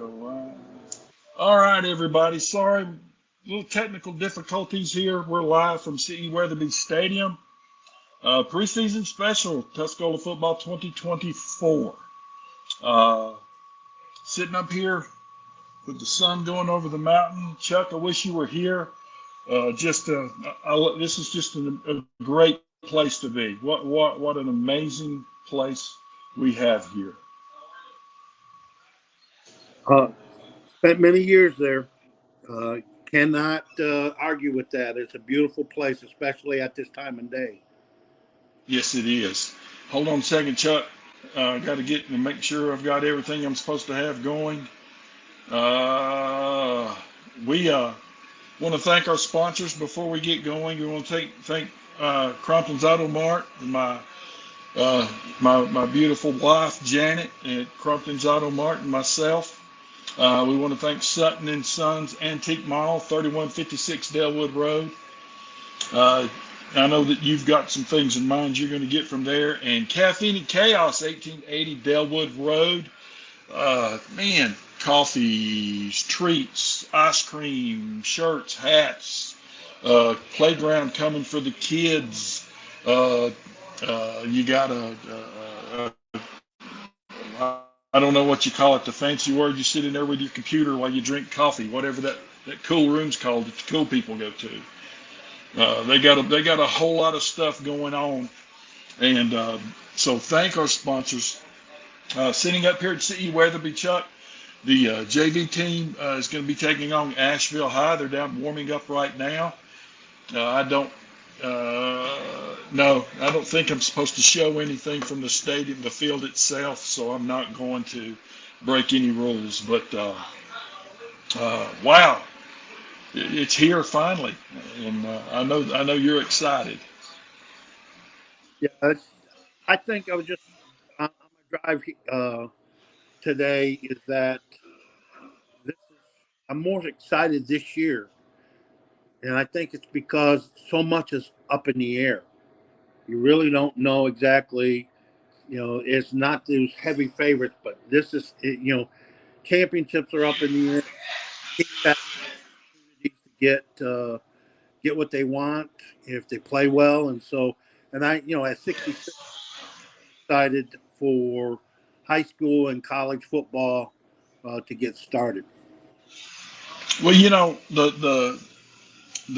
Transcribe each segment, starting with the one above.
Go live. All right, everybody. Sorry, little technical difficulties here. We're live from CE Weatherby Stadium. Preseason Special, Tuscola Football 2024. Sitting up here with the sun going over the mountain. Chuck, I wish you were here. This is just a great place to be. What an amazing place we have here. Spent many years there. Cannot argue with that. It's a beautiful place, especially at this time of day. Yes, it is. Hold on a second, Chuck. I got to get and make sure I've got everything I'm supposed to have going. We want to thank our sponsors before we get going. We want to thank Crompton's Auto Mart and my beautiful wife Janet at Crompton's Auto Mart and myself. We want to thank Sutton and Sons Antique Mall, 3156 Delwood Road. I know that you've got some things in mind you're going to get from there. And Caffeine and Chaos, 1880 Delwood Road. Man, coffees, treats, ice cream, shirts, hats, playground coming for the kids. You got I don't know what you call it, the fancy word. You sit in there with your computer while you drink coffee, whatever that cool room's called that the cool people go to. They got a whole lot of stuff going on, and so thank our sponsors. Sitting up here at CE Weatherby, Chuck, the JV team is going to be taking on Asheville High. They're down warming up right now. I don't think I'm supposed to show anything from the stadium, the field itself, so I'm not going to break any rules. But wow, it's here finally, and I know you're excited. Yeah, I think I was just on my drive today. Is that I'm more excited this year, and I think it's because so much is up in the air. You really don't know exactly. It's not those heavy favorites, but this is, championships are up in the air. Teams have opportunities to get what they want if they play well. And at 66, excited for high school and college football to get started. Well, the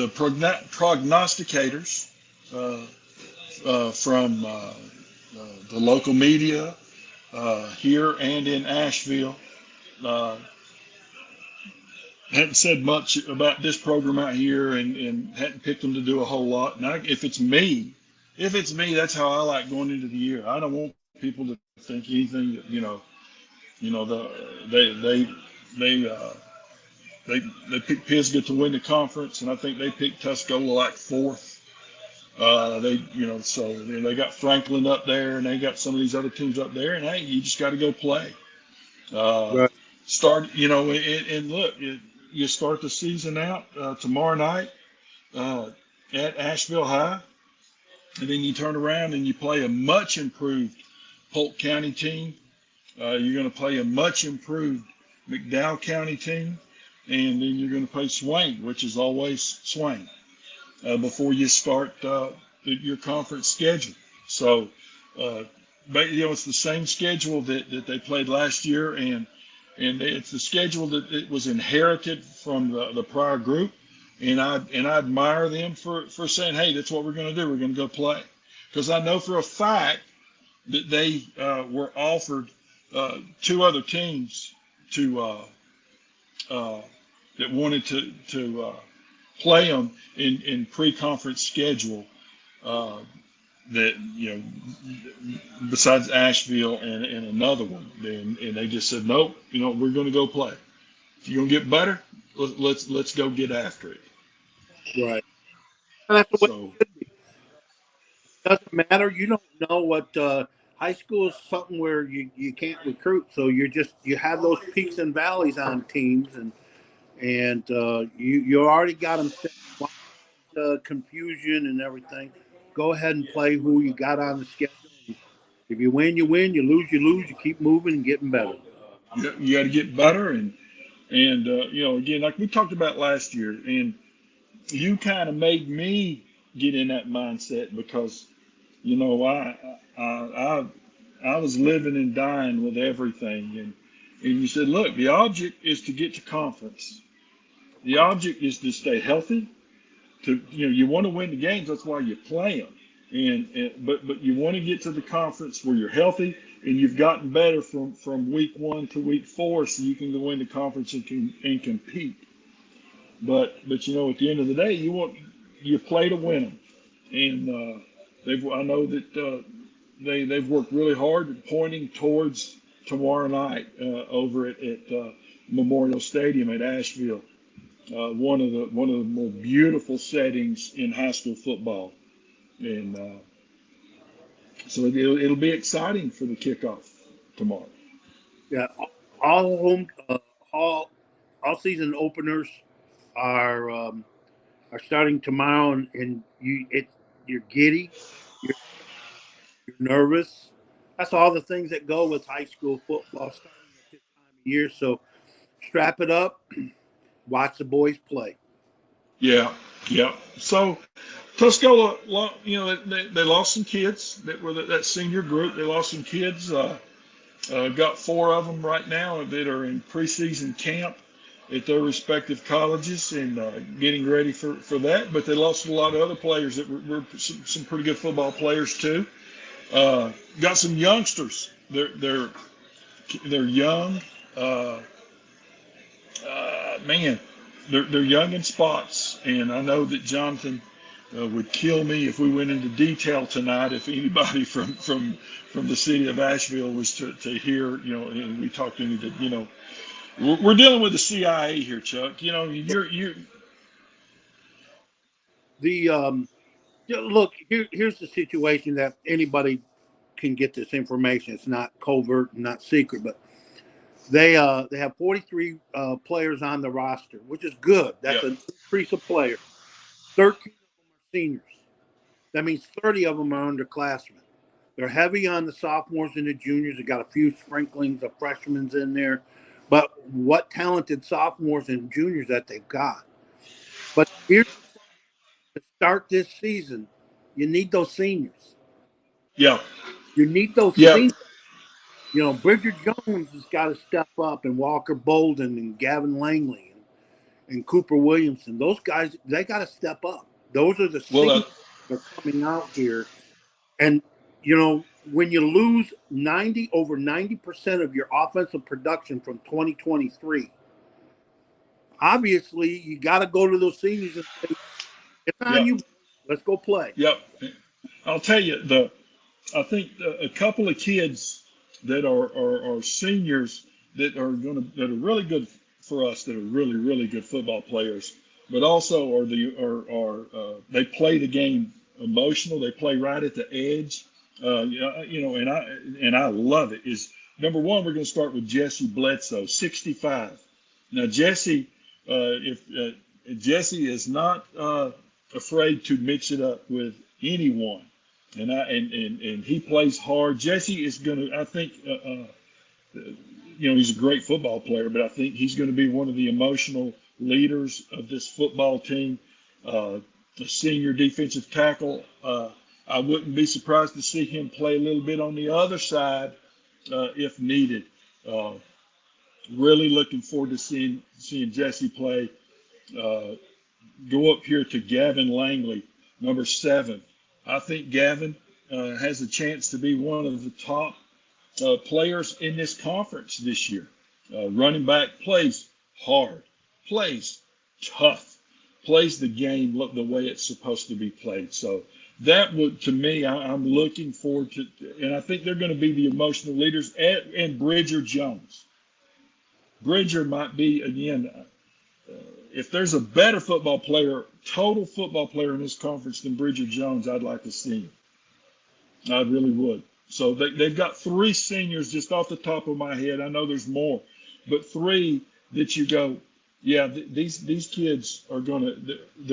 prognosticators from the local media here and in Asheville hadn't said much about this program out here and hadn't picked them to do a whole lot. And if it's me, that's how I like going into the year. I don't want people to think anything that they picked Pisgah to win the conference, and I think they picked Tuscola like fourth. They got Franklin up there, and they got some of these other teams up there, and hey, you just got to go play. Right. And look, you start the season out tomorrow night at Asheville High, and then you turn around and you play a much improved Polk County team. You're going to play a much improved McDowell County team, and then you're going to play Swain, which is always Swain, before you start your conference schedule. So, it's the same schedule that they played last year, and it's the schedule that it was inherited from the prior group, and I admire them for saying, hey, that's what we're going to do. We're going to go play, because I know for a fact that they were offered two other teams that wanted to play them in pre-conference schedule. That besides Asheville and another one, and they just said, nope, we're going to go play. If you're going to get better, let's go get after it. Right. And that's the way it should be. It doesn't matter. You don't know what high school is, something where you can't recruit, so you have those peaks and valleys on teams, and you already got them set. Confusion and everything. Go ahead and play who you got on the schedule. If you win, you win. You lose, you lose. You keep moving and getting better. You got to get better, and again, like we talked about last year, and you kind of made me get in that mindset because I I was living and dying with everything, and you said, look, the object is to get to conference. The object is to stay healthy. You want to win the games. That's why you play them. But you want to get to the conference where you're healthy and you've gotten better from week 1 to week 4, so you can go into conference and compete. But at the end of the day, you play to win them, and I know that they've worked really hard at pointing towards tomorrow night over at Memorial Stadium at Asheville, one of the more beautiful settings in high school football, and so it'll be exciting for the kickoff tomorrow. Yeah, all home, all season openers are starting tomorrow, and you're giddy, you're nervous. That's all the things that go with high school football starting at this time of year. So strap it up, watch the boys play. Yeah, yeah. So Tuscola, they lost some kids that were that senior group. They lost some kids. Got 4 of them right now that are in preseason camp at their respective colleges and getting ready for that. But they lost a lot of other players that were some pretty good football players too. Got some youngsters. They're young. Uh, Man, they're young in spots, and I know that Jonathan would kill me if we went into detail tonight. If anybody from the city of Asheville was to hear, and we talked into we're dealing with the CIA here, Chuck. You're The look here's the situation that anybody can get this information. It's not covert, not secret, but they have 43 players on the roster, which is good. yeah, That's an increase of players. 13 of them are seniors. That means 30 of them are underclassmen. They're heavy on the sophomores and the juniors. They got a few sprinklings of freshmen in there, but what talented sophomores and juniors that they've got. But here's the thing: to start this season, you need those seniors. yeah, You need those yeah. seniors. Bridger Jones has got to step up, and Walker Bolden and Gavin Langley and Cooper Williamson. Those guys, they got to step up. Those are the Well, seniors that are coming out here. And, when you lose over 90% of your offensive production from 2023, obviously you got to go to those seniors and say, it's on yeah, you. Let's go play. yep. I'll tell you I think a couple of kids that are seniors that are really good for us, that are really really good football players, but also they play the game emotional. They play right at the edge. And I love it. Is number one, we're going to start with Jesse Bledsoe, 65. Now if Jesse is not afraid to mix it up with anyone, and he plays hard. Jesse is going to, I think, he's a great football player, but I think he's going to be one of the emotional leaders of this football team. The senior defensive tackle. I wouldn't be surprised to see him play a little bit on the other side if needed. Uh, Really looking forward to seeing Jesse play. Uh, Go up here to Gavin Langley, number 7. I think Gavin has a chance to be one of the top players in this conference this year. Running back, plays hard, plays tough, plays the game the way it's supposed to be played. So that would, to me, I'm looking forward to, and I think they're going to be the emotional leaders. And Bridger Jones. Bridger might be, again, if there's a better football player, total football player in this conference than Bridger Jones, I'd like to see him. I really would. So they've got 3 seniors just off the top of my head. I know there's more, but 3 that you go, yeah, these kids they're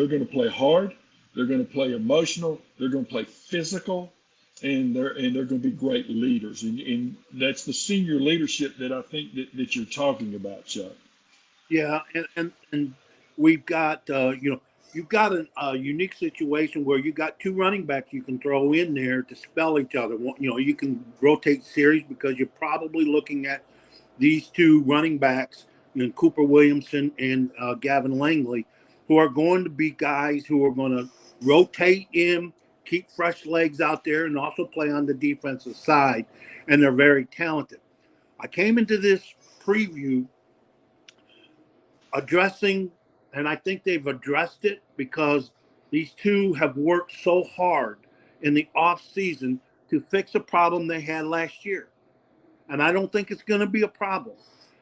gonna play hard. They're gonna play emotional. They're gonna play physical. and they're going to be great leaders, and that's the senior leadership that I think that you're talking about, Chuck. Yeah, and we've got you've got a unique situation where you got two running backs you can throw in there to spell each other. You can rotate series because you're probably looking at these two running backs, Cooper Williamson and Gavin Langley, who are going to be guys who are going to rotate in, keep fresh legs out there, and also play on the defensive side. And they're very talented. I came into this preview addressing, and I think they've addressed it because these two have worked so hard in the off season to fix a problem they had last year. And I don't think it's going to be a problem.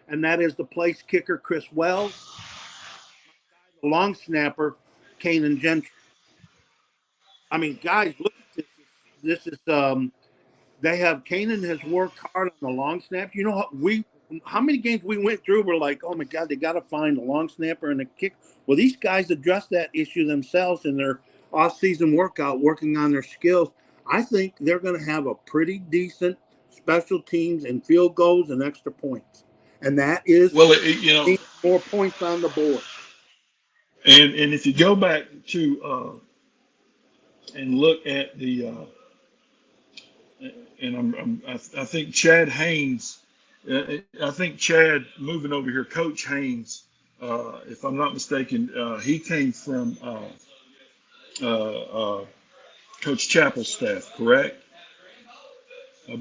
And that is the place kicker, Chris Wells, the long snapper, Kanan Gentry. I mean, guys, look at this. This is they have Kanan has worked hard on the long snaps. You know how many games we went through were like, oh my God, they got to find a long snapper and a kick. Well, these guys addressed that issue themselves in their off-season workout, working on their skills. I think they're going to have a pretty decent special teams and field goals and extra points, and that is Well, more points on the board. and if you go back to and look at the and I think Chad Haynes, I think Chad moving over here, Coach Haynes, if I'm not mistaken, he came from uh, Coach Chappell's staff, correct?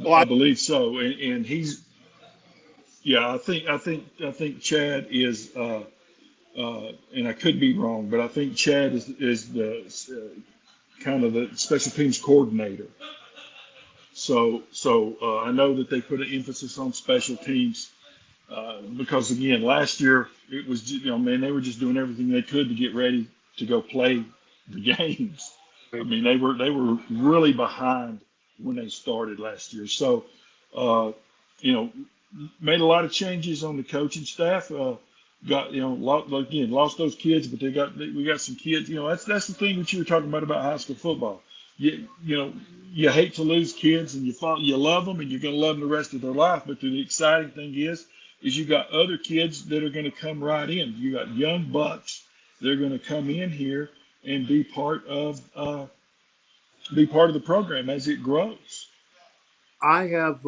Oh, I believe so, and he's yeah. I think Chad is, and I could be wrong, but I think Chad is the kind of the special teams coordinator. So I know that they put an emphasis on special teams because again, last year it was man, they were just doing everything they could to get ready to go play the games. I mean, they were really behind when they started last year. So uh, you know, made a lot of changes on the coaching staff. Got again lost those kids, but we got some kids. That's the thing that you were talking about high school football. You hate to lose kids, and you love them, and you're going to love them the rest of their life. But the exciting thing is you got other kids that are going to come right in. You got young bucks that are going to come in here and be part of the program as it grows. I have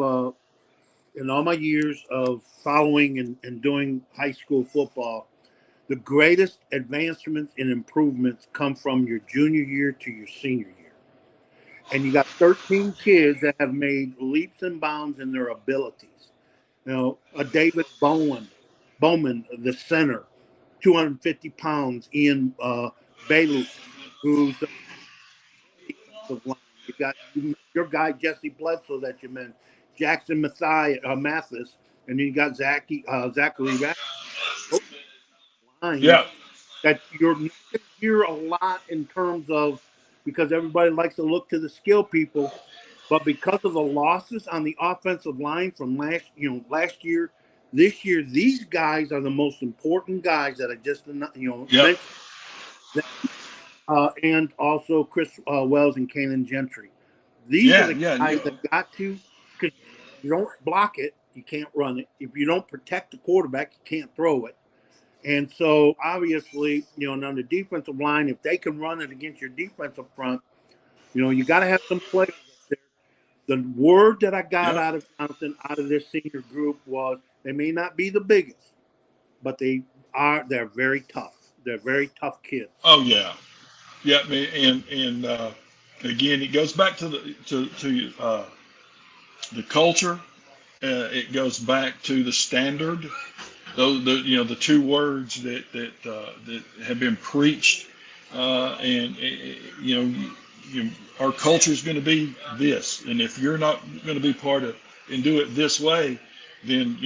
in all my years of following and doing high school football, the greatest advancements and improvements come from your junior year to your senior year. And you got 13 kids that have made leaps and bounds in their abilities. A David Bowman, the center, 250 pounds, Ian Bailey, who's defensive line. You got your guy Jesse Bledsoe that you mentioned, Jackson Mathis, and then you got Zachary Rapp. Those lines Yeah, that you're not going to hear a lot in terms of because everybody likes to look to the skill people, but because of the losses on the offensive line from last year, this year these guys are the most important guys that I just yep, mentioned, and also Chris Wells and Kanan Gentry. These are yeah, the yeah. guys that got to because you don't block it, you can't run it. If you don't protect the quarterback, you can't throw it. And so, obviously, and on the defensive line, if they can run it against your defensive front, you got to have some players up there. The word that I got Yep. out of Jonathan, out of this senior group, was they may not be the biggest, but they're very tough. They're very tough kids. Oh yeah. Yeah, and again, it goes back to the culture. It goes back to the standard. Those the two words that have been preached, and our culture is going to be this. And if you're not going to be part of and do it this way, then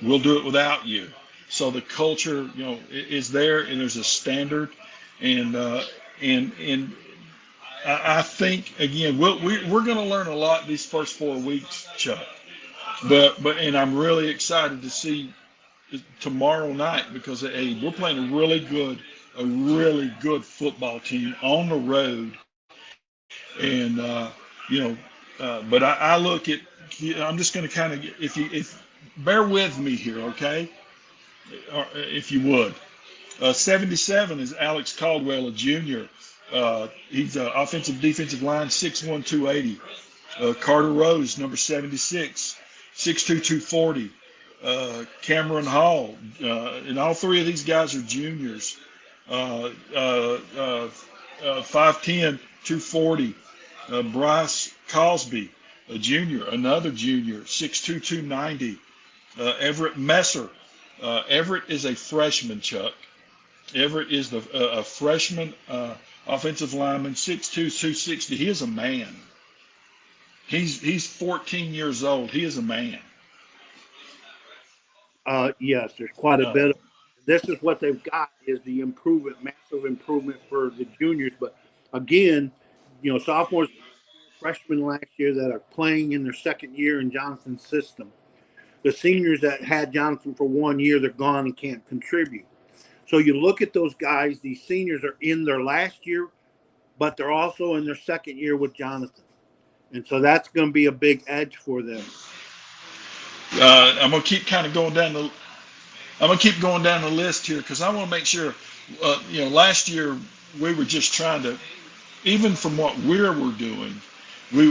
we'll do it without you. So the culture, is there, and there's a standard, and and I think again we're going to learn a lot these first 4 weeks, Chuck. But and I'm really excited to see tomorrow night because hey, we're playing a really good football team on the road, And you know, but I look at. I'm just going to kind of, if bear with me here, okay, if you would. 77 is Alex Caldwell, a junior. He's offensive defensive line, 6'1", 280. Carter Rose, number 76, 6'2", 240. Cameron Hall, and all three of these guys are juniors. 5'10", 240. Bryce Cosby, a junior, another junior, 6'2", 290. Everett Messer. Everett is a freshman, Chuck. Everett is a freshman offensive lineman, 6'2", 260. He is a man. He's 14 years old. He is a man. Yes, there's quite a Uh, bit. This is what they've got is the improvement, massive improvement for the juniors. But again, sophomores, freshmen last year that are playing in their second year in Johnson's system. The seniors that had Johnson for 1 year, they're gone and can't contribute. So you look at those guys, these seniors are in their last year, but they're also in their second year with Jonathan. And so that's going to be a big edge for them. I'm gonna keep kind of going down the. I'm gonna keep going down the list here because I want to make sure. Last year we were just trying to, even from what we're doing, we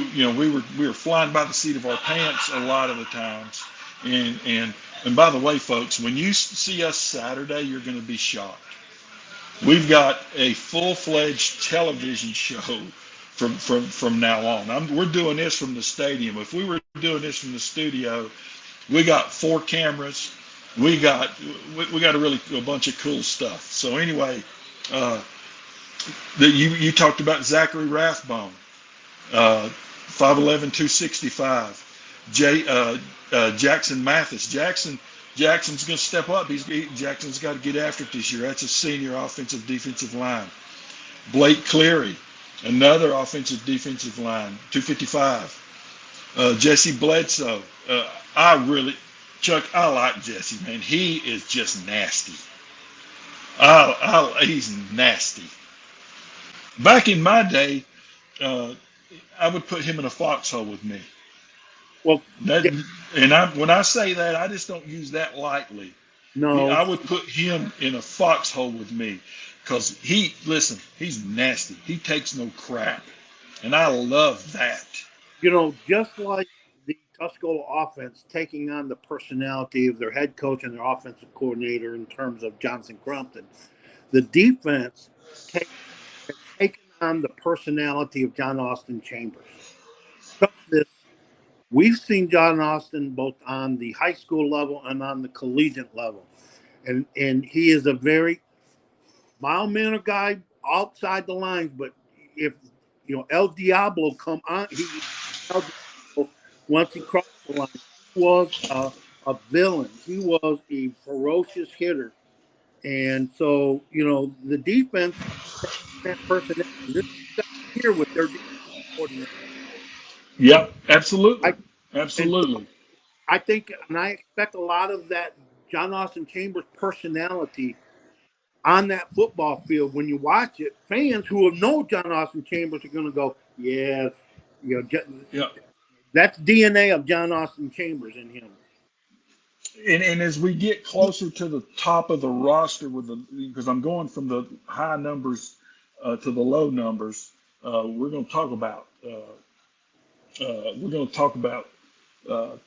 were flying by the seat of our pants a lot of the times. And by the way, folks, when you see us Saturday, you're going to be shocked. We've got a full-fledged television show from now on. We're doing this from the stadium. If we were doing this from the studio, we got 4 cameras. We got a bunch of cool stuff. So anyway, you talked about Zachary Rathbone, 5'11", 265. Jackson Mathis. Jackson's going to step up. Jackson's got to get after it this year. That's a senior offensive defensive line. Blake Cleary, another offensive defensive line, 255. Jesse Bledsoe. Chuck, I like Jesse, man. He is just nasty. He's nasty. Back in my day, I would put him in a foxhole with me. Well, when I say that, I just don't use that lightly. no, I would put him in a foxhole with me because he's nasty. He takes no crap, and I love that. just like the Tuscola offense taking on the personality of their head coach and their offensive coordinator in terms of Johnson Crumpton, the defense has taken on the personality of John Austin Chambers. We've seen John Austin both on the high school level and on the collegiate level. And he is a very mild-mannered guy outside the lines, but if El Diablo come on, once he crossed the line, he was a villain. He was a ferocious hitter. And so, the defense, that person, this here with their defense coordinator. Yep, absolutely, And so absolutely. I think, and I expect a lot of that John Austin Chambers personality on that football field. When you watch it, fans who have known John Austin Chambers are going to go, yeah, Yep. that's DNA of John Austin Chambers in him. And as we get closer to the top of the roster, because I'm going from the high numbers to the low numbers, we're going to talk about uh,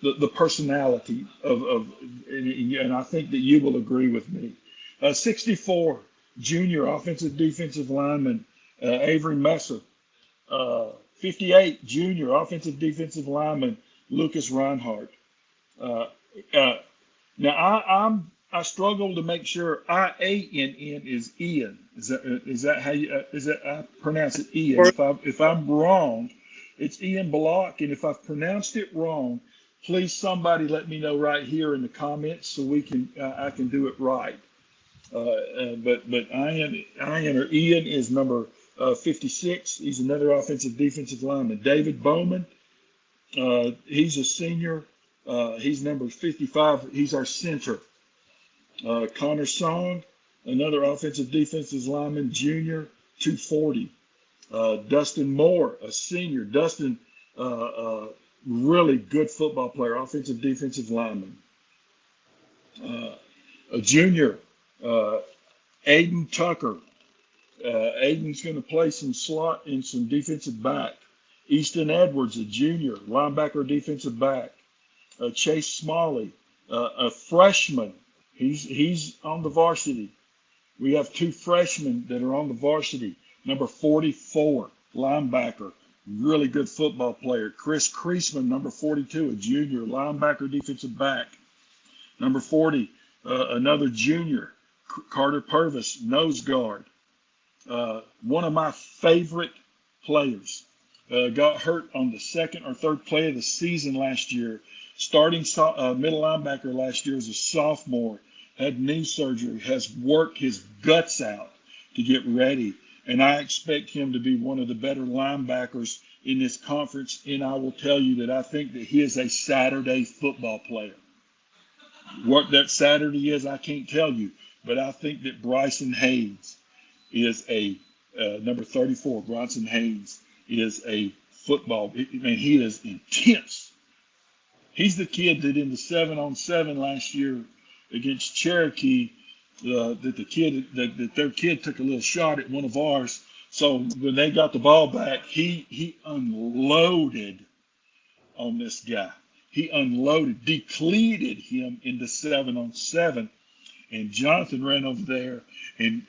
the personality of and I think that you will agree with me. 64 junior offensive defensive lineman Avery Messer. 58 junior offensive defensive lineman Lucas Reinhardt. Uh, uh, Now I struggle to make sure IANN is Ian. Is that how you is that I pronounce it Ian? If I'm wrong, it's Ian Block, and if I've pronounced it wrong, please somebody let me know right here in the comments so we can I can do it right. But Ian or Ian is number 56. He's another offensive defensive lineman. David Bowman, he's a senior. He's number 55. He's our center. Connor Song, another offensive defensive lineman, junior, 240. Dustin Moore, a senior. Dustin, really good football player, offensive, defensive lineman. Uh, a junior, uh, Aiden Tucker. Aiden's going to play some slot and some defensive back. Easton Edwards, a junior, linebacker, defensive back. Chase Smalley, a freshman. He's on the varsity. We have two freshmen that are on the varsity. Number 44, linebacker, really good football player. Chris Kreisman, number 42, a junior, linebacker, defensive back. Number 40, another junior, Carter Purvis, nose guard. One of my favorite players got hurt on the second or third play of the season last year. Starting middle linebacker last year as a sophomore, had knee surgery, has worked his guts out to get ready. And I expect him to be one of the better linebackers in this conference. And I will tell you that I think that he is a Saturday football player. What that Saturday is, I can't tell you. But I think that Bryson Hayes is a number 34. Bryson Hayes is a football. Man, he is intense. He's the kid that in the 7-on-7 last year against Cherokee, that their kid took a little shot at one of ours. So when they got the ball back, he unloaded on this guy. He unloaded, depleted him in the 7-on-7. And Jonathan ran over there, and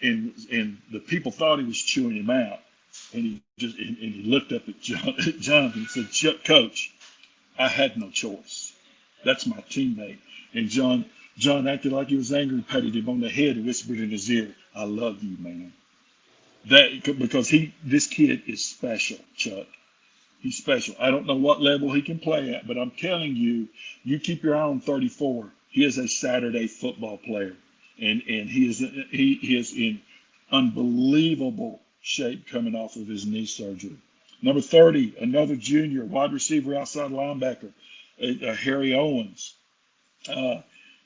the people thought he was chewing him out. And he looked up at Jonathan and said, "Coach, I had no choice. That's my teammate." And John acted like he was angry, patted him on the head, and whispered in his ear, "I love you, man." Because this kid is special, Chuck. He's special. I don't know what level he can play at, but I'm telling you, you keep your eye on 34. He is a Saturday football player, and he is in unbelievable shape coming off of his knee surgery. Number 30, another junior, wide receiver, outside linebacker, Harry Owens.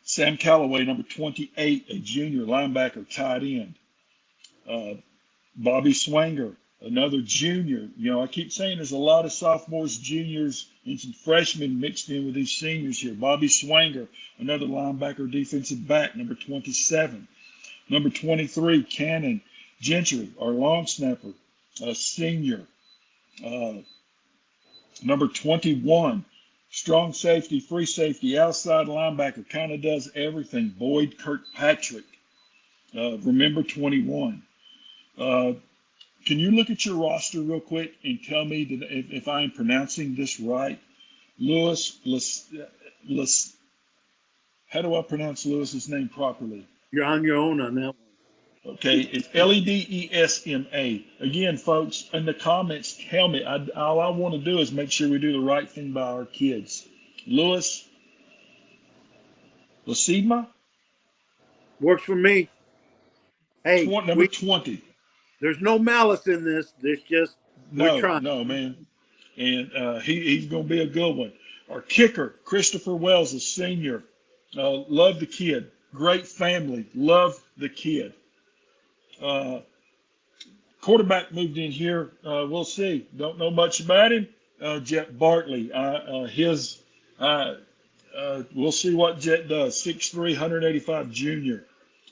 Sam Calloway, number 28, a junior linebacker, tight end. Bobby Swanger, another junior. You know, I keep saying there's a lot of sophomores, juniors, and some freshmen mixed in with these seniors here. Bobby Swanger, another linebacker, defensive back, number 27. Number 23, Cannon Gentry, our long snapper, a senior. Number 21, strong safety, free safety, outside linebacker, kind of does everything. Boyd Kirkpatrick, remember 21. Can you look at your roster real quick and tell me that if I am pronouncing this right? How do I pronounce Lewis's name properly? You're on your own on that one. Okay, it's Ledesma. Again, folks, in the comments, tell me. All I want to do is make sure we do the right thing by our kids. Ledesma? Works for me. Hey, Number 20. There's no malice in this. There's just we're trying. No, man. And he's going to be a good one. Our kicker, Christopher Wells, a senior. Love the kid. Great family. Love the kid. Quarterback moved in here. We'll see. Don't know much about him. Jet Bartley. We'll see what Jet does. 6'3", 185 junior.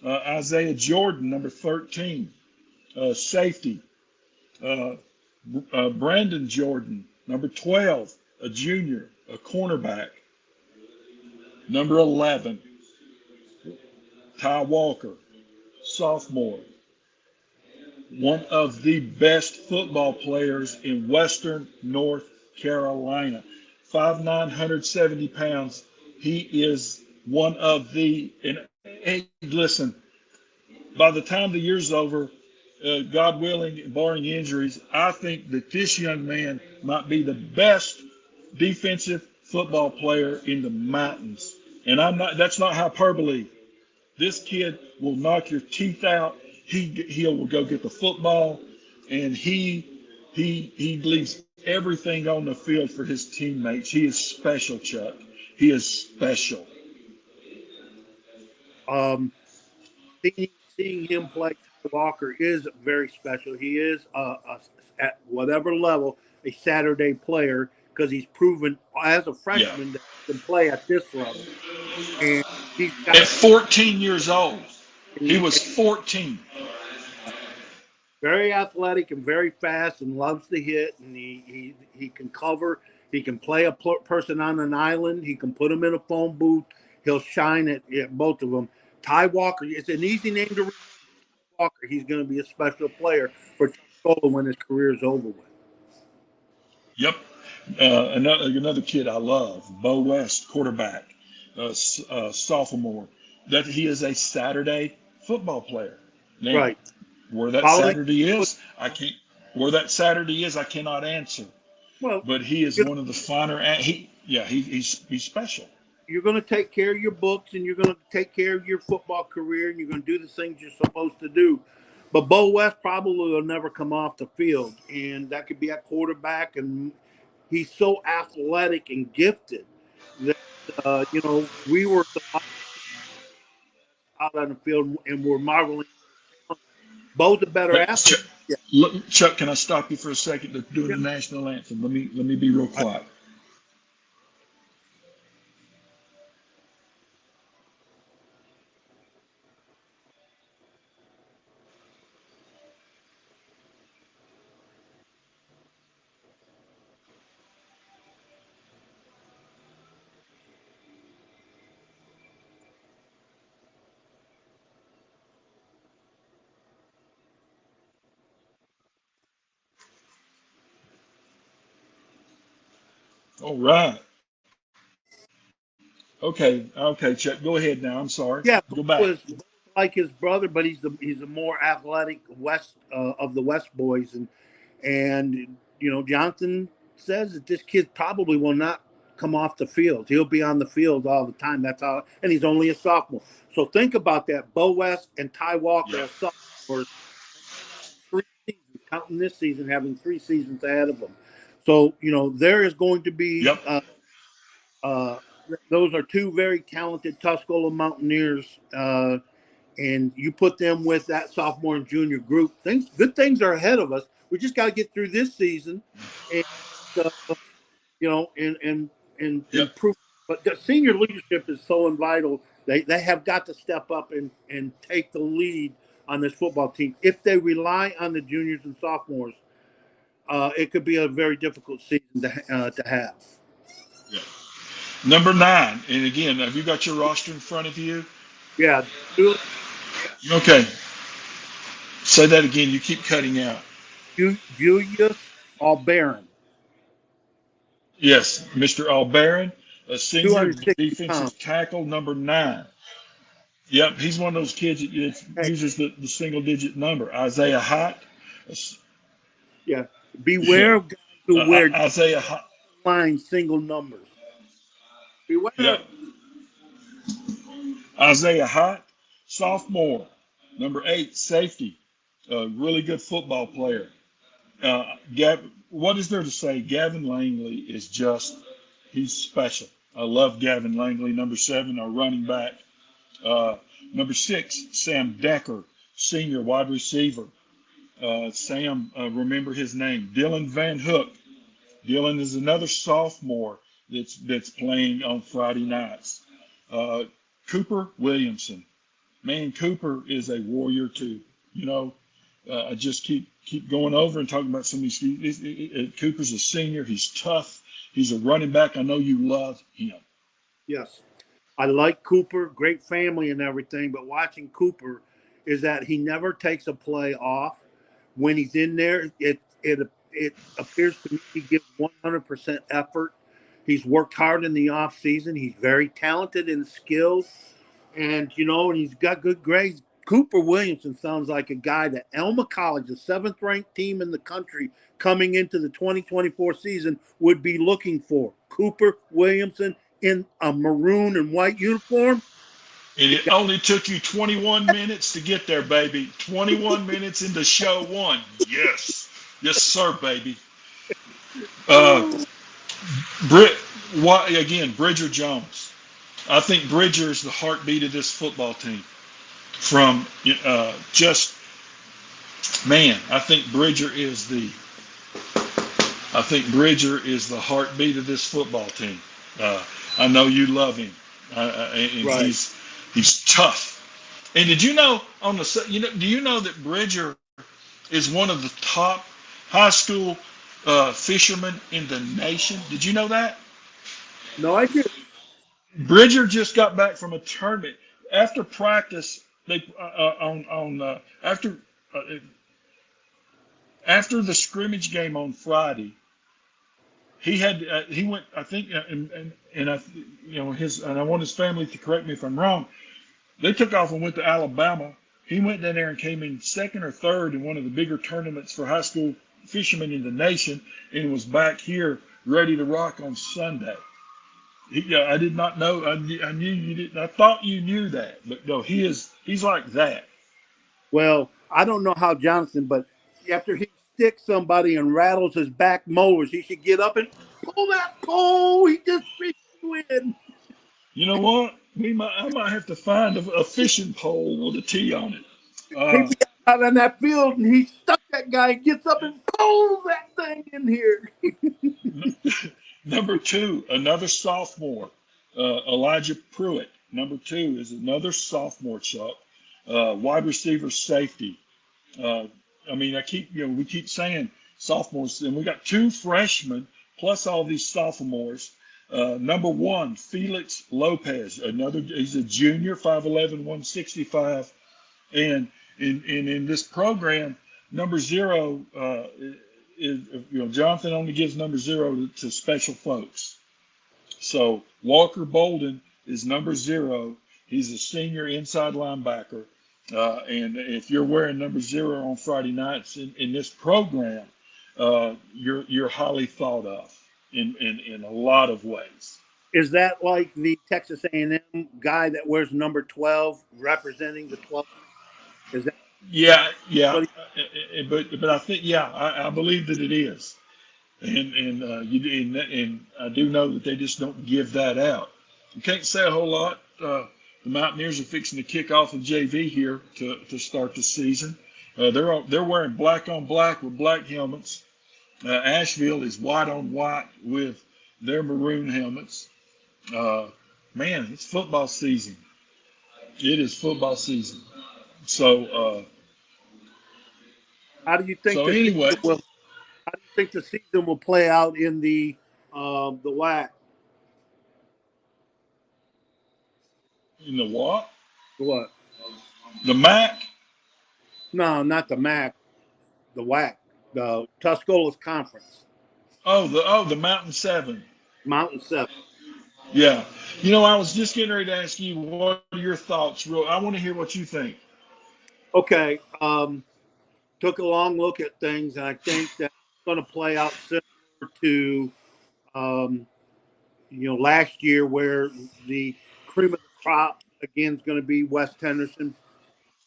Isaiah Jordan, number 13. Safety. Brandon Jordan, number 12, a junior, a cornerback. Number 11, Ty Walker, sophomore. One of the best football players in Western North Carolina. 5'9", 170 pounds. He is one of the, and listen, by the time the year's over, God willing, barring injuries, I think that this young man might be the best defensive football player in the mountains. And that's not hyperbole. This kid will knock your teeth out. He will go get the football, and he leaves everything on the field for his teammates. He is special, Chuck. He is special. Seeing him play, Walker is very special. He is at whatever level a Saturday player because he's proven as a Yeah. freshman that he can play at this level. And he's At got 14 years old, and he he, was 14. very athletic and very fast and loves to hit, and he can cover. He can play a person on an island. He can put him in a phone booth. He'll shine at both of them. Ty Walker, it's an easy name to remember. Walker, he's going to be a special player for Tuscola when his career is over with. Yep. Another kid I love, Bo West, quarterback, sophomore. That he is a Saturday football player. Now, Right. where that Following, Saturday is, I can't. Where that Saturday is, I cannot answer. well, But he is you know, one of the finer. He's special. you're going to take care of your books and you're going to take care of your football career and you're going to do the things you're supposed to do. But Bo West probably will never come off the field, and that could be at quarterback. And he's so athletic and gifted that we were out on the field and we're marveling. Bo's a better athlete. Yeah. Chuck, can I stop you for a second to doing Yeah. the national anthem? Let me be real quiet. All right. Okay, Chuck. Go ahead now. I'm sorry. Yeah, Go Bo back. is like his brother, but he's the more athletic West of the West boys, and Johnson says that this kid probably will not come off the field. He'll be on the field all the time. That's how, and he's only a sophomore. So think about that. Bo West and Ty Walker Yeah. as sophomores, 3 seasons, counting this season, having 3 seasons ahead of them. So there is going to be. Yep. Uh, those are two very talented Tuscola Mountaineers, and you put them with that sophomore and junior group. Good things are ahead of us. We just got to get through this season, and uh, and Yep. improve. But the senior leadership is so vital. They have got to step up and take the lead on this football team. If they rely on the juniors and sophomores, it could be a very difficult season to have. Yeah. Number 9, and again, have you got your roster in front of you? Yeah. Okay. Say that again. You keep cutting out. Julius Albaran, Yes, Mr. Albaran, a senior 260 pounds. defensive tackle, number 9. Yep, he's one of those kids that Hey, uses the single digit number. Isaiah Hott. yeah. Yeah. Beware of guys who wear Isaiah Hott. line single numbers. Beware Yep. of Isaiah Hott, sophomore, number 8, safety, a really good football player. What is there to say? Gavin Langley is he's special. I love Gavin Langley, number 7, our running back. Number 6, Sam Decker, senior wide receiver. Sam, remember his name, Dylan Van Hook. Dylan is another sophomore that's playing on Friday nights. Uh, Cooper Williamson. Man, Cooper is a warrior too. I just keep going over and talking about some of these. Cooper's a senior. He's tough. He's a running back. I know you love him. yes. I like Cooper, great family and everything, but watching Cooper is that he never takes a play off. When he's in there, it appears to me he gives 100% effort. He's worked hard in the off season. He's very talented and skilled, and he's got good grades. Cooper Williamson sounds like a guy that Elma College, the 7th-ranked team in the country coming into the 2024 season, would be looking for. Cooper Williamson in a maroon and white uniform. And it only took you 21 minutes to get there, baby. 21 minutes into show 1. Yes. Yes, sir, baby. Bridger Jones. I think Bridger is the heartbeat of this football team. I think Bridger is the I think Bridger is the heartbeat of this football team. Uh, I know you love him, and Right. he's tough. And did you know do you know that Bridger is one of the top high school fishermen in the nation? Did you know that? No, I did. Bridger just got back from a tournament after practice. They on uh, after the scrimmage game on Friday. He went, I think, and I his, and I want his family to correct me if I'm wrong. They took off and went to Alabama. He went down there and came in second or third in one of the bigger tournaments for high school fishermen in the nation, and was back here ready to rock on Sunday. I did not know. I knew you didn't. I thought you knew that, but no, he's like that. Well, I don't know how Jonathan, but after he sticks somebody and rattles his back molars, he should get up and pull that pole. He just fished you in. You know what? I might have to find a fishing pole with a T on it. He Uh, be out on that field and he stuck that guy and gets up and pulls that thing in here. Number two, another sophomore, Elijah Pruitt. Number two is another sophomore, Chuck, wide receiver safety. Uh, I mean, we keep saying sophomores, and we got two freshmen plus all these sophomores. Number one, Felix Lopez, he's a junior, 5'11", 165, and in this program, number zero is Jonathan only gives number zero to special folks. So Walker Bolden is number zero. He's a senior inside linebacker. And if you're wearing number zero on Friday nights in this program, you're highly thought of in a lot of ways. Is that like the Texas A&M guy that wears number 12 representing the 12? Is that Yeah, yeah, what but I think I believe that it is, and I do know that they just don't give that out. You can't say a whole lot. The Mountaineers are fixing to kick off the JV here to start the season. They're wearing black on black with black helmets. Asheville is white on white with their maroon helmets. Uh, Man, it's football season. It is football season. So how do you think so the anyway, season will how do you think the season will play out in the WAC? in the what? What? The MAC. No, not the MAC, the WAC, the Tuscola's Conference, The Mountain Seven. Mountain Seven. Yeah. I was just getting ready to ask you what are your thoughts. I want to hear what you think. Okay. Took a long look at things, and I think that's going to play out similar to um, last year, where the cream of the crop again is going to be West Henderson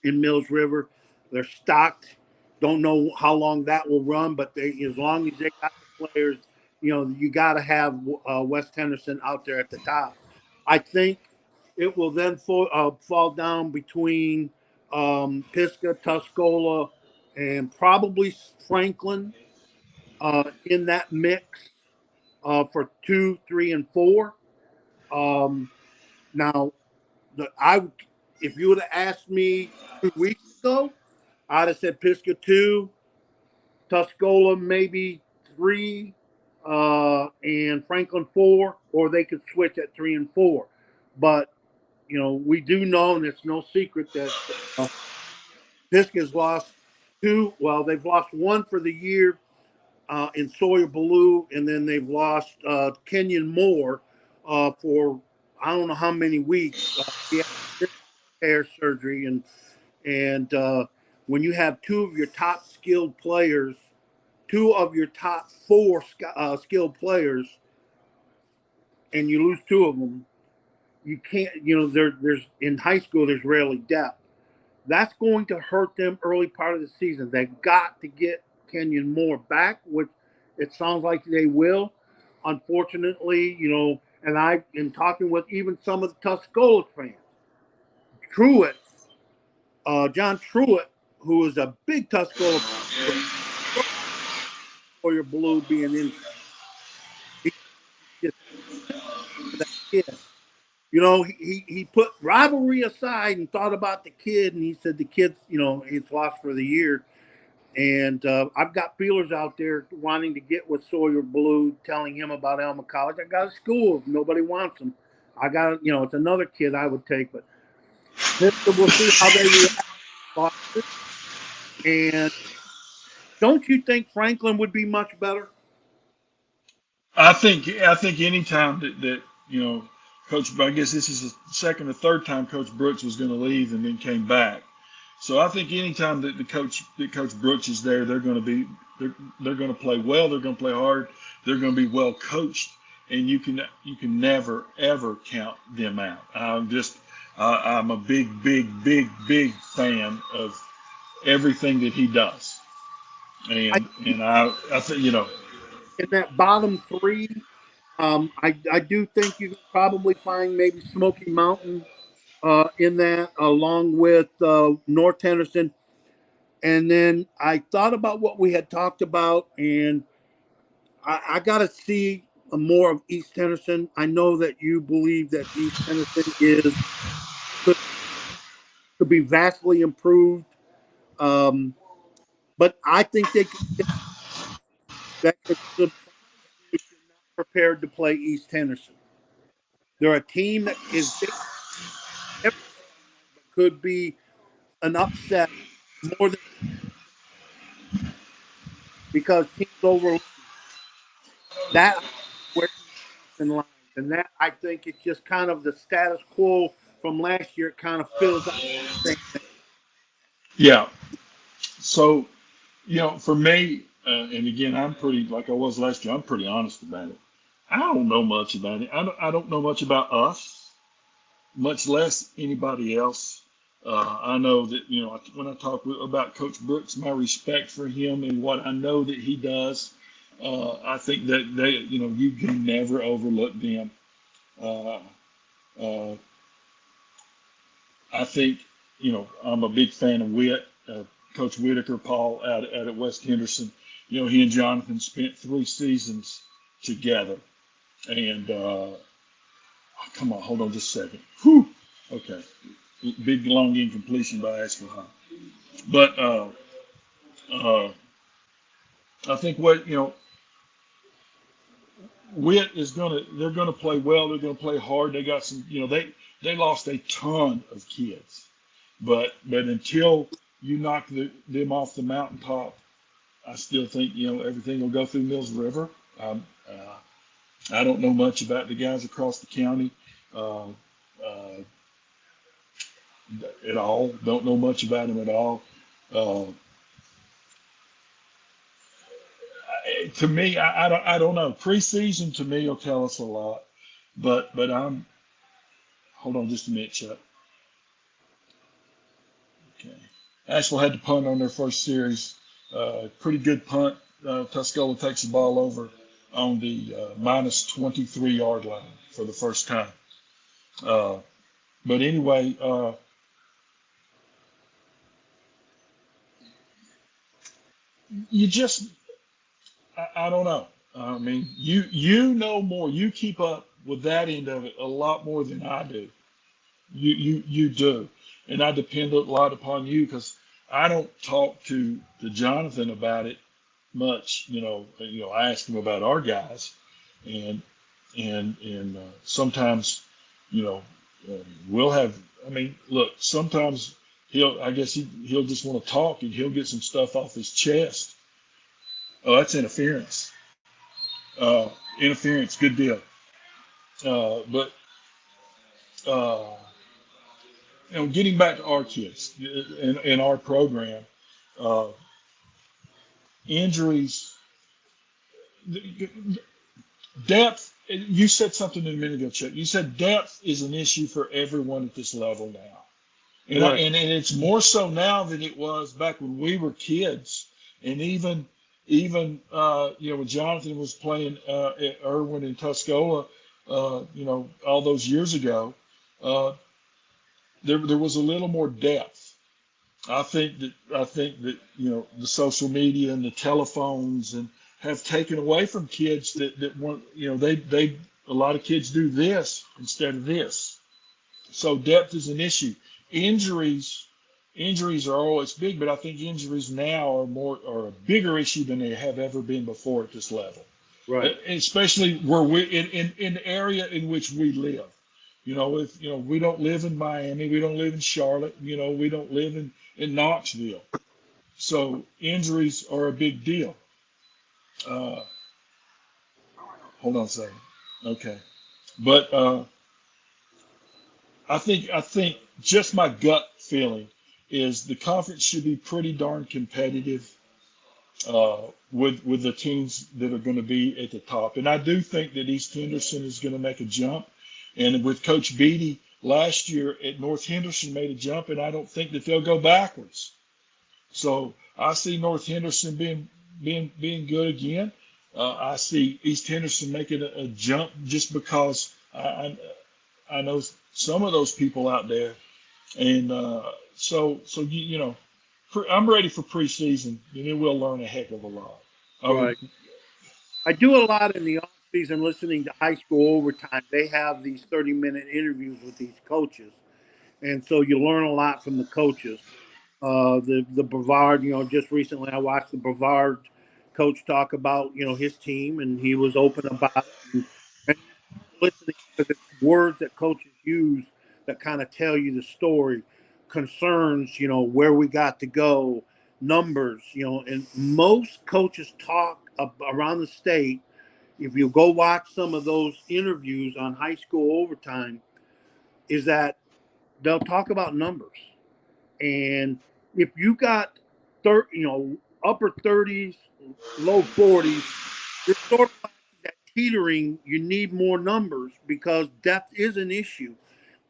in Mills River. They're stocked. Don't know how long that will run, but as long as they got the players, you got to have West Henderson out there at the top. I think it will then fall down between Pisgah, Tuscola, and probably Franklin in that mix for 2, 3, and 4. Um, Now, if you would have asked me 2 weeks ago, I'd have said Pisgah 2, Tuscola maybe 3, and Franklin 4, or they could switch at 3 and 4. But we do know, and it's no secret that Pisgah's lost 2. Well, they've lost 1 for the year in Sawyer Ballou, and then they've lost Kenyon Moore for I don't know how many weeks. He had hair surgery, and when you have 2 of your top skilled players, 2 of your top 4 skilled players, and you lose 2 of them, you can't. There's in high school there's rarely depth. That's going to hurt them early part of the season. They've got to get Kenyon Moore back, which it sounds like they will. Unfortunately, and I've been talking with even some of the Tuscola fans. Truitt, John Truitt, who is a big Tuscola fan, Sawyer Blue being injured. He just for that kid. You know, he put rivalry aside and thought about the kid, and he said the kid's, you know, he's lost for the year. And I've got feelers out there wanting to get with Sawyer Blue, telling him about Elma College. I got a school. If nobody wants him, I got, you know, it's another kid I would take. But we'll see how they react. And don't you think Franklin would be much better? I think any time that Coach, I guess this is the second or third time Coach Brooks was going to leave and then came back. So I think anytime that Coach Brooks is there, they're going to play well. They're going to play hard. They're going to be well coached, and you can never ever count them out. I'm a big fan of everything that he does, I and I think In that bottom three, I do think you can probably find maybe Smoky Mountain in that, along with North Henderson. And then I thought about what we had talked about, and I got to see more of East Henderson. I know that you believe that East Henderson could, could be vastly improved, um, but I think they could get that could surprise you if you're not prepared to play East Henderson. They're a team that is every Saturday night, but could be an upset more than because teams overlook that where East Henderson lies, and that I think it's just kind of the status quo from last year. It kind of fills out the same thing. yeah. So for me, and again, I'm pretty like I was last year. I'm pretty honest about it. I don't know much about it. I don't know much about us, much less anybody else. I know that when I talk about Coach Brooks, my respect for him and what I know that he does. I think that you can never overlook them. Uh, uh, I think I'm a big fan of Coach Whitaker, Paul out at West Henderson. He and Jonathan spent 3 seasons together, and come on, hold on just a second. Whew. Okay, big long incompletion by Asheville High. But uh, I think they're gonna play well. They're gonna play hard. They got some. They lost a ton of kids, but until you knock them off the mountaintop, I still think everything will go through Mills River. I don't know much about the guys across the county uh, uh, at all. Don't know much about them at all. Uh, to me, I don't know. Preseason to me will tell us a lot, but I'm hold on just a minute, Chuck. Okay, Asheville had to punt on their first series. Pretty good punt. Tuscola takes the ball over on the minus 23-yard line for the first time. Uh, but anyway, you just I don't know. I mean, you know more. You keep up with that end of it a lot more than I do. You do, and I depend a lot upon you because I don't talk to Jonathan about it much. I ask him about our guys, and sometimes you know we'll have. I mean, look, sometimes I guess he'll just want to talk and he'll get some stuff off his chest. Oh, that's interference. Uh, Interference, good deal. But uh, getting back to our kids in our program, uh, injuries, depth. You said something a minute ago, Chuck. You said depth is an issue for everyone at this level now, Right. and it's more so now than it was back when we were kids, and even when Jonathan was playing at Irwin and Tuscola, all those years ago. Uh, there was a little more depth. I think that the social media and the telephones and have taken away from kids that want, they a lot of kids do this instead of this. So depth is an issue. Injuries injuries are always big, but I think injuries now are a bigger issue than they have ever been before at this level. Right. Especially where we in the area in which we live. If we don't live in Miami, we don't live in Charlotte, we don't live in Knoxville. So injuries are a big deal. Uh, Hold on a second. Okay. But I think just my gut feeling is the conference should be pretty darn competitive with the teams that are going to be at the top. And I do think that East Henderson is going to make a jump. And with Coach Beatty last year at North Henderson made a jump, and I don't think that they'll go backwards. So I see North Henderson being good again. I see East Henderson making a jump just because I know some of those people out there, and I'm ready for preseason, and then we'll learn a heck of a lot. Right. I do a lot in the off season listening to high school overtime. They have these 30-minute interviews with these coaches, and so you learn a lot from the coaches. The Brevard, just recently I watched the Brevard coach talk about his team, and he was open about it, and you start listening because it's words that coaches use that kind of tell you the story, concerns, where we got to go, numbers, and most coaches talk around the state. If you go watch some of those interviews on high school overtime, is that they'll talk about numbers. And if you got upper 30s, low 40s, you're sort of like that teetering. You need more numbers because depth is an issue.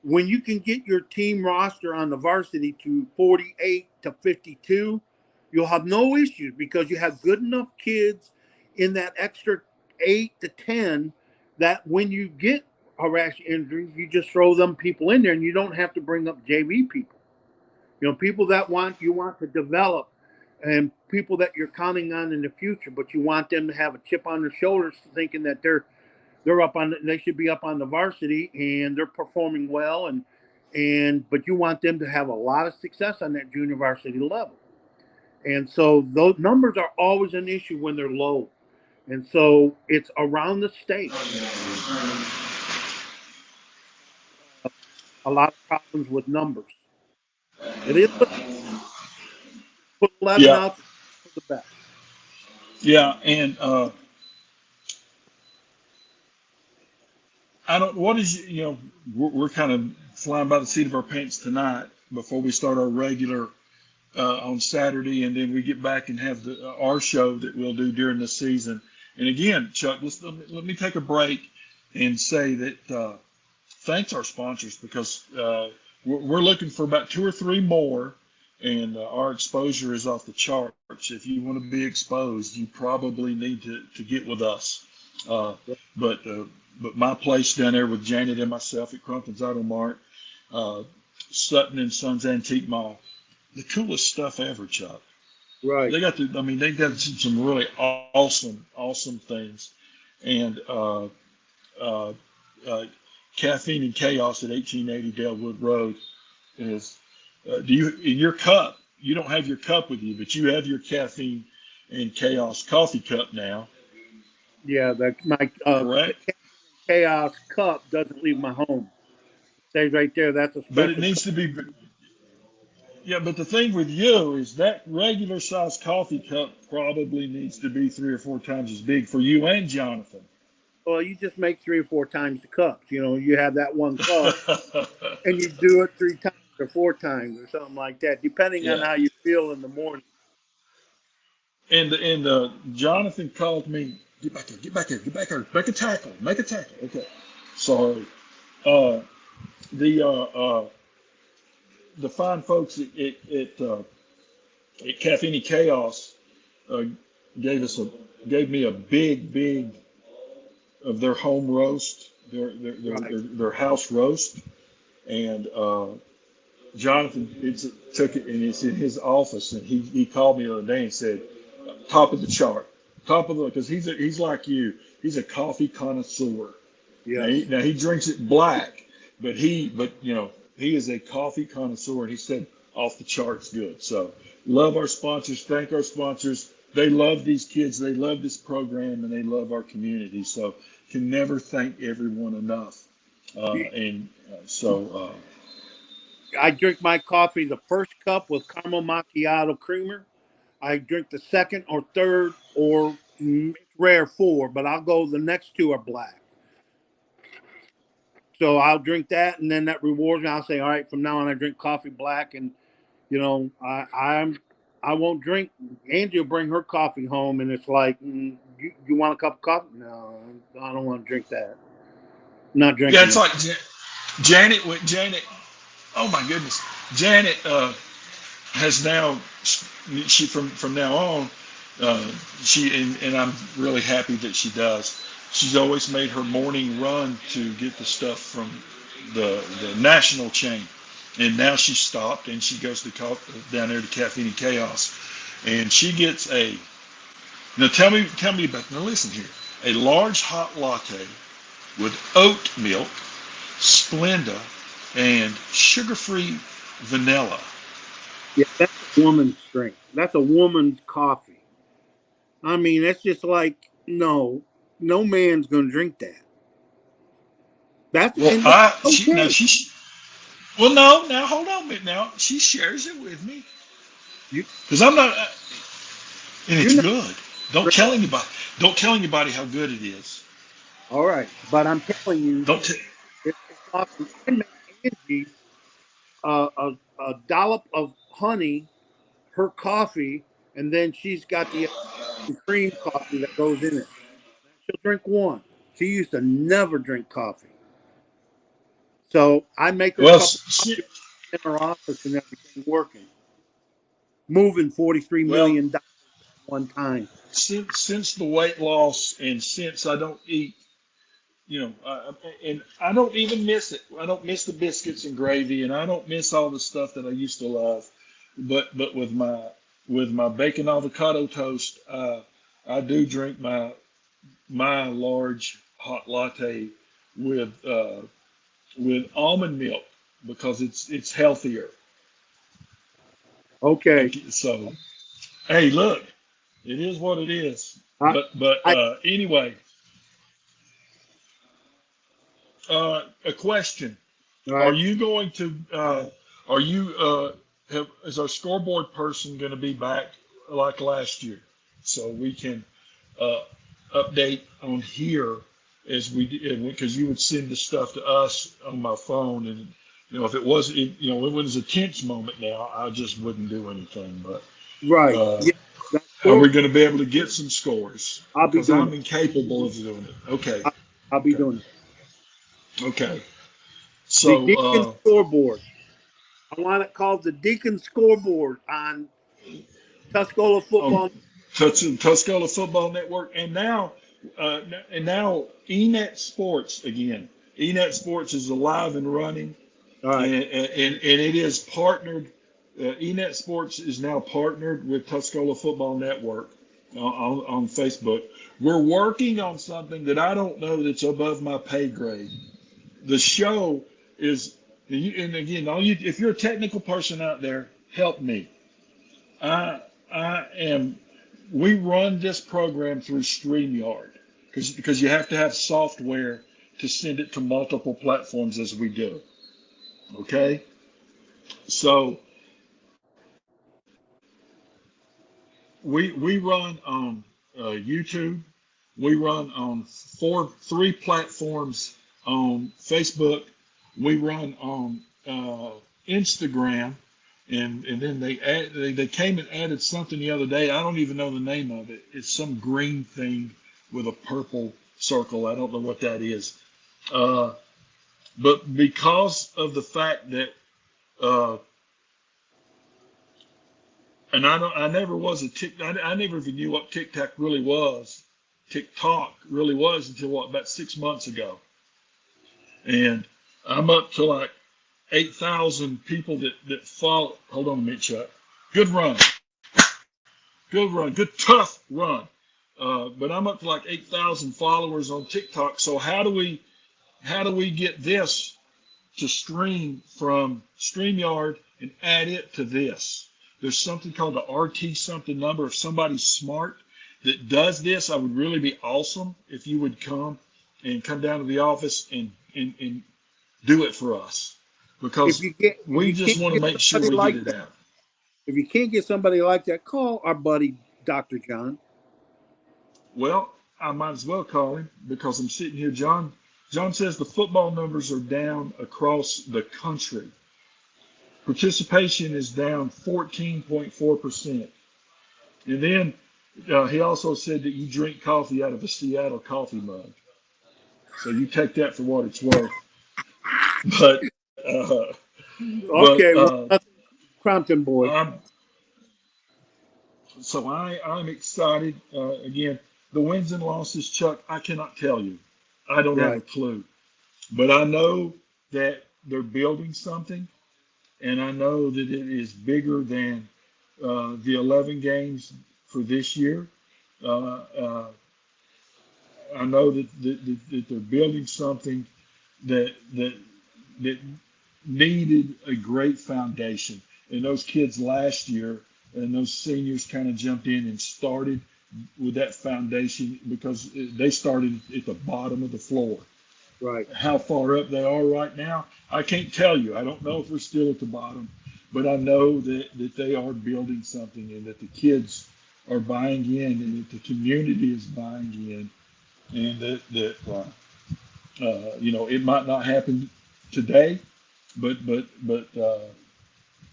When you can get your team roster on the varsity to 48 to 52, you'll have no issues because you have good enough kids in that extra 8 to 10 that when you get a rash injuries, you just throw them people in there and you don't have to bring up JV people. People that you want to develop and people that you're counting on in the future, but you want them to have a chip on their shoulders thinking that they should be up on the varsity and they're performing well but you want them to have a lot of success on that junior varsity level. And so those numbers are always an issue when they're low. And so it's around the state. A lot of problems with numbers. It is put 11 Yeah, out for the best. yeah, and I don't. What is we're kind of flying by the seat of our pants tonight before we start our regular on Saturday, and then we get back and have our show that we'll do during the season. And again, Chuck, let me take a break and say that thanks our sponsors because we're looking for about 2 or 3 more, and our exposure is off the charts. If you want to be exposed, you probably need to get with us. But my place down there with Janet and myself at Crumpton's Auto Mart, Sutton and Sons Antique Mall, the coolest stuff ever, Chuck. Right. They got some really awesome things, and Caffeine and Chaos at 1880 Delwood Road is. Do you in your cup? You don't have your cup with you, but you have your Caffeine and Chaos coffee cup now. Yeah, my Correct. Chaos cup doesn't leave my home. It stays right there. That's a But it special needs cup. to be. Yeah, but the thing with you is that regular size coffee cup probably needs to be 3 or 4 times as big for you and Jonathan. Well, you just make 3 or 4 times the cups. You have that one cup, and you do it 3 times or 4 times or something like that, depending on Yeah. how you feel in the morning. And Jonathan called me. Get back here! Get back here! Get back here! Make a tackle! Make a tackle! Okay. Sorry. Uh, the uh, uh, the fine folks at Caffeine and Chaos uh, gave me a big of their home roast, Right. their house roast, and Jonathan took it and it's in his office, and he called me the other day and said, top of the chart. top of the, because he's like you. He's a coffee connoisseur. Yes. Now he drinks it black, but he is a coffee connoisseur, and he said off the charts good. So love our sponsors, thank our sponsors. They love these kids, they love this program, and they love our community. So can never thank everyone enough. And so I drink my coffee the first cup with caramel macchiato creamer. I drink the second or third or it's rare four, but I'll go the next two are black. So I'll drink that, and then that rewards me. I'll say, all right, from now on, I drink coffee black, and I won't drink. Angie will bring her coffee home, and it's like, you want a cup of coffee? No, I don't want to drink that. I'm not yeah, drinking it's that. like Janet. Oh my goodness, Janet has now she from now on she and I'm really happy that she does. She's always made her morning run to get the stuff from the national chain, and now she stopped and she goes to down there to Caffeine and Chaos, and she gets a tell me about now listen here, a large hot latte with oat milk, Splenda, and sugar-free vanilla. Yeah, that's a woman's drink. That's a woman's coffee. I mean, that's just like no man's gonna drink that. That's Well, and that's she now okay. she well no now hold on a minute now she shares it with me You because I'm not and you're it's not good. Don't tell anybody. Don't tell anybody how good it is. all right, but I'm telling you, Don't. T- it's awesome. I make Angie a dollop of honey, her coffee, and then she's got the cream coffee that goes in it. She'll drink one. She used to never drink coffee. So I make her a well, cup of coffee in her office and everything working. Moving well, $43 million at one time. since the weight loss and since I don't eat, and I don't even miss it. I don't miss the biscuits and gravy, and I don't miss all the stuff that I used to love. But with my bacon avocado toast, I do drink my large hot latte with almond milk because it's healthier. Okay. Okay, so hey, look, it is what it is. I, But I anyway, a question: all Are right. you going to? Are you? Is our scoreboard person going to be back like last year, so we can uh, update on here as we did because you would send the stuff to us on my phone, and if it was, it was a tense moment. Now I just wouldn't do anything, but. Right. Uh, Yeah. That are we score, going to be able to get some scores? I'll be Because doing I'm it. incapable of doing it. Okay. I, I'll be Okay. doing it. Okay. The So, Deacon scoreboard. I want it called the Deacon scoreboard on Tuscola on football. Tuscola Football Network, uh, and now ENet Sports again. ENet Sports is alive and running, All right. and it is partnered. ENet Sports is now partnered with Tuscola Football Network on Facebook. We're working on something that I don't know that's above my pay grade. The show is, and again, if you're a technical person out there, help me. I I am. We run this program through StreamYard because you have to have software to send it to multiple platforms as we do. Okay, so we run on YouTube. We run on three platforms on Facebook. We run on Instagram, and then they came and added something the other day. I don't even know the name of it. It's some green thing with a purple circle. I don't know what that is. Uh, but because of the fact that uh, and I never was a I never even knew what TikTok really was. TikTok really was until about 6 months ago, and I'm up to like 8,000 people that follow. Hold on a minute, Chuck. Good run, good tough run. but I'm up to like 8,000 followers on TikTok. So how do we get this to stream from StreamYard and add it to this? There's something called the RT something number. If somebody's smart that does this, I would really be awesome if you would come down to the office and do it for us, If because you get if we you just can't want to get make sure somebody we get like it that, out. if you can't get somebody like that, call our buddy Dr. John. Well, I might as well call him because I'm sitting here. John says the football numbers are down across the country. Participation is down 14.4%. And then he also said that you drink coffee out of a Seattle coffee mug. So you take that for what it's worth. But but Okay, well, Crompton boy. I'm so I'm excited. Again, the wins and losses, Chuck, I cannot tell you. I don't have a Right, clue. But I know that they're building something, and I know that it is bigger than the 11 games for this year. Uh, uh, I know that they're building something that that needed a great foundation. And those kids last year and those seniors kind of jumped in and started with that foundation because they started at the bottom of the floor. right. How far up they are right now, I can't tell you. I don't know if we're still at the bottom, but I know that they are building something and that the kids are buying in and that the community is buying in, and that it might not happen today, but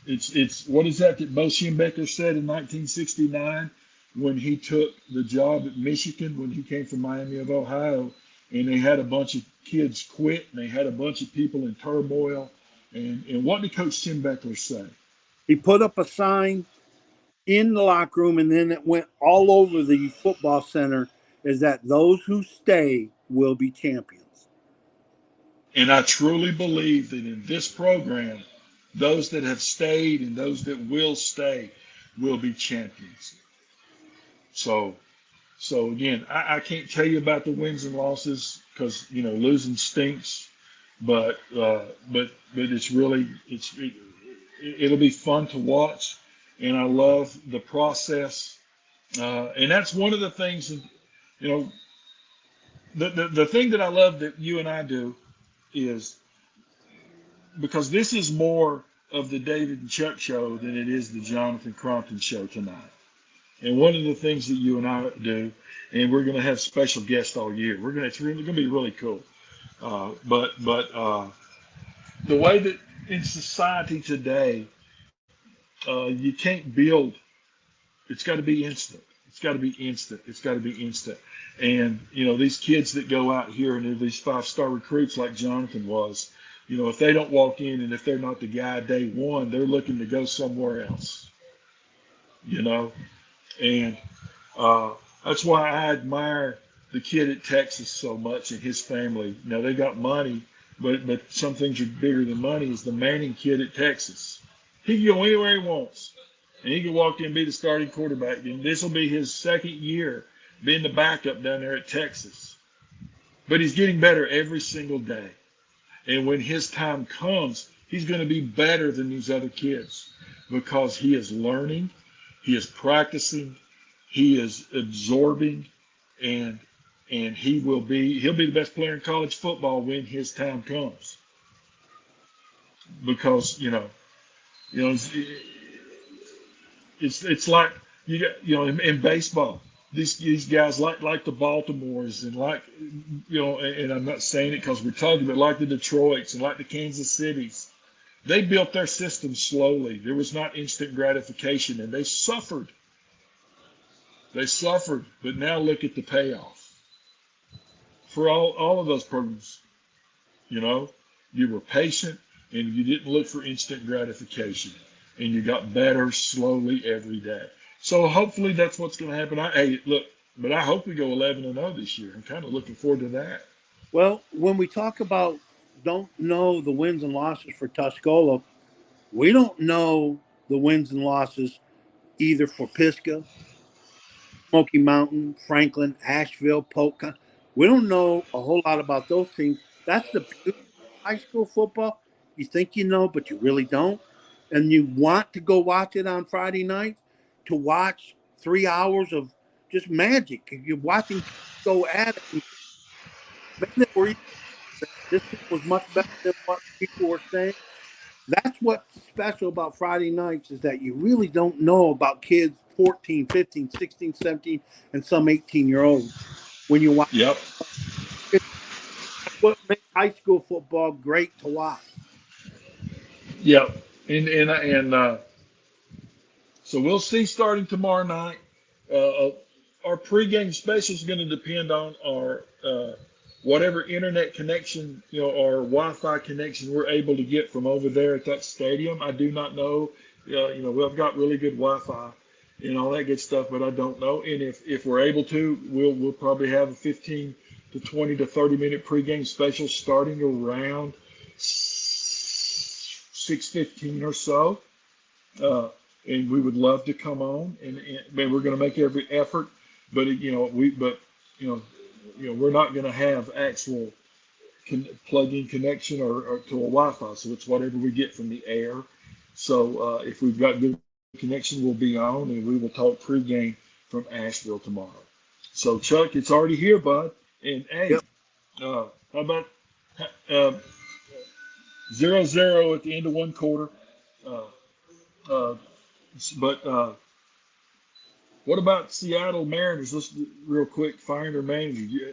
it's what is that Bo Schembechler said in 1969 when he took the job at Michigan when he came from Miami of Ohio, and they had a bunch of kids quit and they had a bunch of people in turmoil. And what did Coach Schembechler say? He put up a sign in the locker room, and then it went all over the football center. Is that those who stay will be champions? And I truly believe that in this program, those that have stayed and those that will stay will be champions. So So again, I can't tell you about the wins and losses because losing stinks, but it'll be fun to watch, and I love the process, and that's one of the things that you know the thing that I love that you and I do is because this is more of the David and Chuck show than it is the Jonathan Crompton show tonight. And one of the things that you and I do, and we're going to have special guests all year. It's really going to be really cool. But the way that in society today, you can't build. It's got to be instant. It's got to be instant. It's got to be instant. And these kids that go out here and they're these 5-star recruits like Jonathan was. If they don't walk in and if they're not the guy day one, they're looking to go somewhere else. You know, and that's why I admire the kid at Texas so much and his family. Now they got money, but some things are bigger than money. Is the Manning kid at Texas? He can go anywhere he wants, and he can walk in and be the starting quarterback. And this will be his second year being the backup down there at Texas. But he's getting better every single day. And when his time comes, he's going to be better than these other kids because he is learning, he is practicing, he is absorbing, and he'll be the best player in college football when his time comes. Because it's like you got in baseball. These guys like the Baltimores and and I'm not saying it because we're talking, but like the Detroits and like the Kansas Cities, they built their system slowly. There was not instant gratification, and they suffered. They suffered, but now look at the payoff for all of those programs. You were patient and you didn't look for instant gratification, and you got better slowly every day. So hopefully that's what's going to happen. But I hope we go 11-0 this year. I'm kind of looking forward to that. Well, when we talk about don't know the wins and losses for Tuscola, we don't know the wins and losses either for Pisgah Smoky Mountain, Franklin, Asheville, Polk. We don't know a whole lot about those teams. That's the beauty of high school football. You think you know, but you really don't. And you want to go watch it on Friday night to watch 3 hours of just magic. You're watching kids go at it. And man, this team was much better than what people were saying. That's what's special about Friday nights is that you really don't know about kids 14, 15, 16, 17, and some 18-year-olds when you watch. Yep. It's what makes high school football great to watch. Yep. And so we'll see starting tomorrow night. Our pregame special is going to depend on our whatever internet connection, or Wi-Fi connection we're able to get from over there at that stadium. I do not know. We've got really good Wi-Fi and all that good stuff, but I don't know. And if we're able to, we'll probably have a 15 to 20 to 30-minute pregame special starting around 6:15 or so. And we would love to come on, and we're going to make every effort. But we're not going to have actual plug-in connection or to a Wi-Fi, so it's whatever we get from the air. So if we've got good connection, we'll be on, and we will talk pregame from Asheville tomorrow. So Chuck, it's already here, bud. And hey, Yep. how about 0-0 at the end of one quarter? But what about Seattle Mariners? Let's real quick find their manager.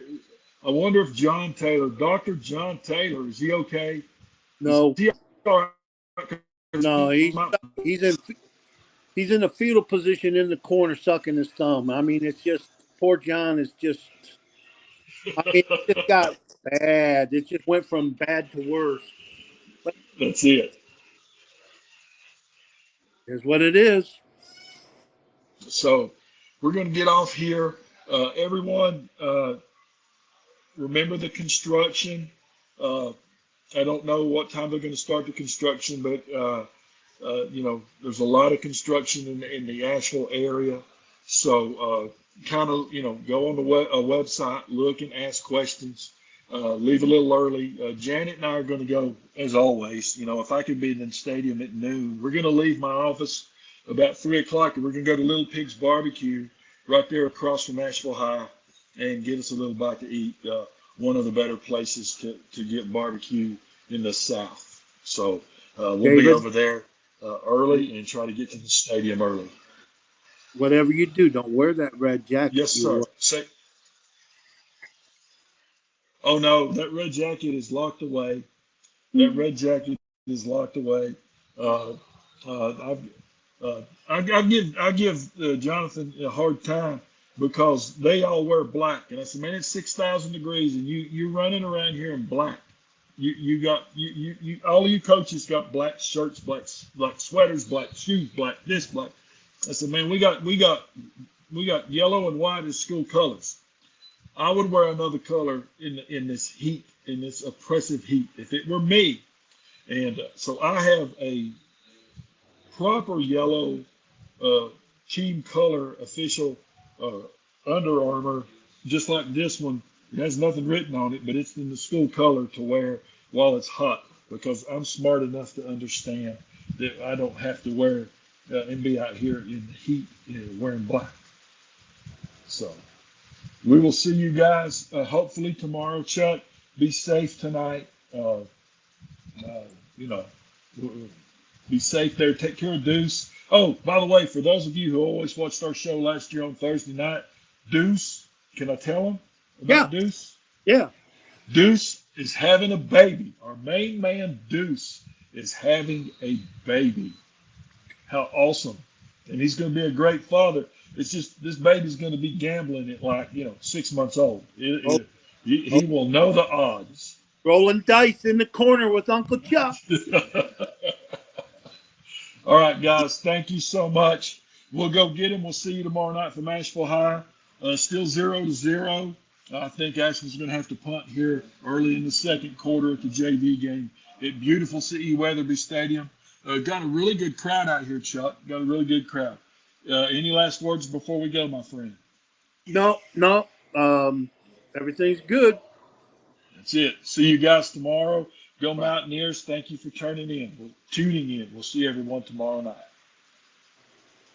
I wonder if Dr. John Taylor, is he okay? No, Is he all right? no, he's in a fetal position in the corner, sucking his thumb. I mean, it's just poor John is just. I mean, it just got bad. It just went from bad to worse. But That's it. here's what it is. So we're going to get off here. Everyone, remember the construction. I don't know what time they're going to start the construction, but there's a lot of construction in the Asheville area. So kind of go on the website, look and ask questions. Leave a little early. Janet and I are going to go as always. If I could be in the stadium at noon, we're going to leave my office about 3 o'clock, and we're going to go to Little Pig's Barbecue right there across from Asheville High and get us a little bite to eat. One of the better places to get barbecue in the South. So we'll be David, over there early and try to get to the stadium early. whatever you do, don't wear that red jacket Yes, you sir. wore. Oh no, that red jacket is locked away. That red jacket is locked away. Uh, I give Jonathan a hard time because they all wear black, and I said, man, it's 6,000 degrees, and you're running around here in black. You all of you coaches got black shirts, black sweaters, black shoes, black this, black. I said, man, we got yellow and white as school colors. I would wear another color in this heat, in this oppressive heat, if it were me. And so I have a proper yellow team color official Under Armour, just like this one. It has nothing written on it, but it's in the school color to wear while it's hot, because I'm smart enough to understand that I don't have to wear and be out here in the heat wearing black. So we will see you guys hopefully tomorrow. Chuck, be safe tonight. You know, be safe there. Take care of Deuce. Oh, by the way, for those of you who always watched our show last year on Thursday night, Deuce, can I tell them Yeah, about Deuce? yeah. Deuce is having a baby. Our main man, Deuce, is having a baby. How awesome. And he's going to be a great father. It's just this baby's going to be gambling at 6 months old. Oh, oh, He will know the odds. rolling dice in the corner with Uncle Chuck. All right, guys. Thank you so much. We'll go get him. We'll see you tomorrow night from Asheville High. Still 0-0. I think Asheville's going to have to punt here early in the second quarter at the JV game at beautiful CE Weatherby Stadium. Got a really good crowd out here, Chuck. Got a really good crowd. Any last words before we go, my friend? No, no. Everything's good. That's it. See you guys tomorrow. Go Right. Mountaineers. Thank you for tuning in. We'll see everyone tomorrow night.